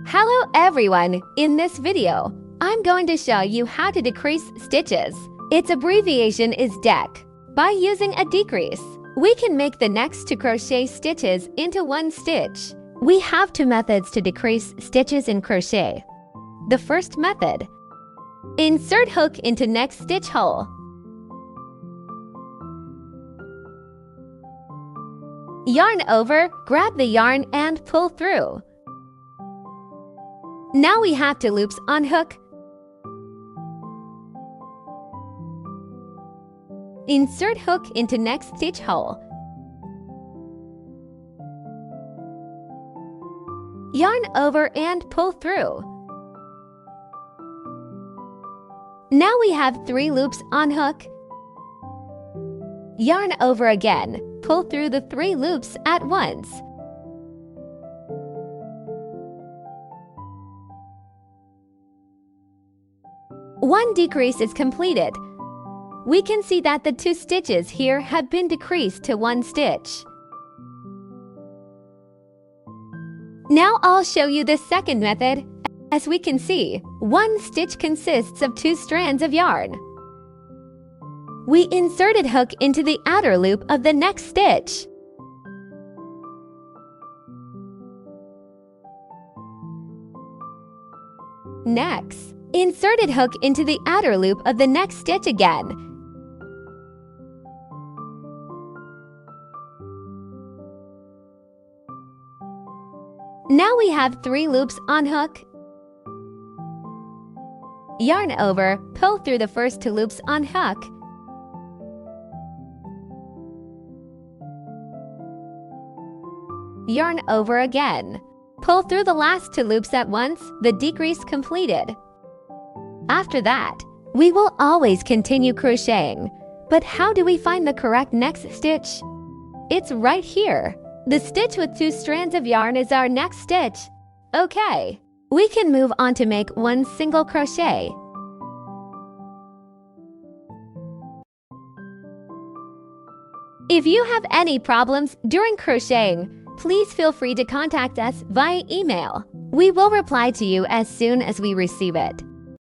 Hello everyone! In this video, I'm going to show you how to decrease stitches. Its abbreviation is DEC. By using a decrease, we can make the next to crochet stitches into one stitch. We have two methods to decrease stitches in crochet. The first method. Insert hook into next stitch hole. Yarn over, grab the yarn and pull through. Now we have two loops on hook. Insert hook into next stitch hole. Yarn over and pull through. Now we have 3 loops on hook. Yarn over again, pull through the 3 loops at once. One decrease is completed. We can see that the 2 stitches here have been decreased to 1 stitch. Now I'll show you the second method. As we can see, 1 stitch consists of 2 strands of yarn. We inserted hook into the outer loop of the next stitch. Next, inserted hook into the outer loop of the next stitch again. Now we have 3 loops on hook. Yarn over, pull through the first 2 loops on hook. Yarn over again. Pull through the last 2 loops at once, the decrease completed. After that, we will always continue crocheting. But how do we find the correct next stitch? It's right here. The stitch with 2 strands of yarn is our next stitch. Okay, we can move on to make 1 single crochet. If you have any problems during crocheting, please feel free to contact us via email. We will reply to you as soon as we receive it.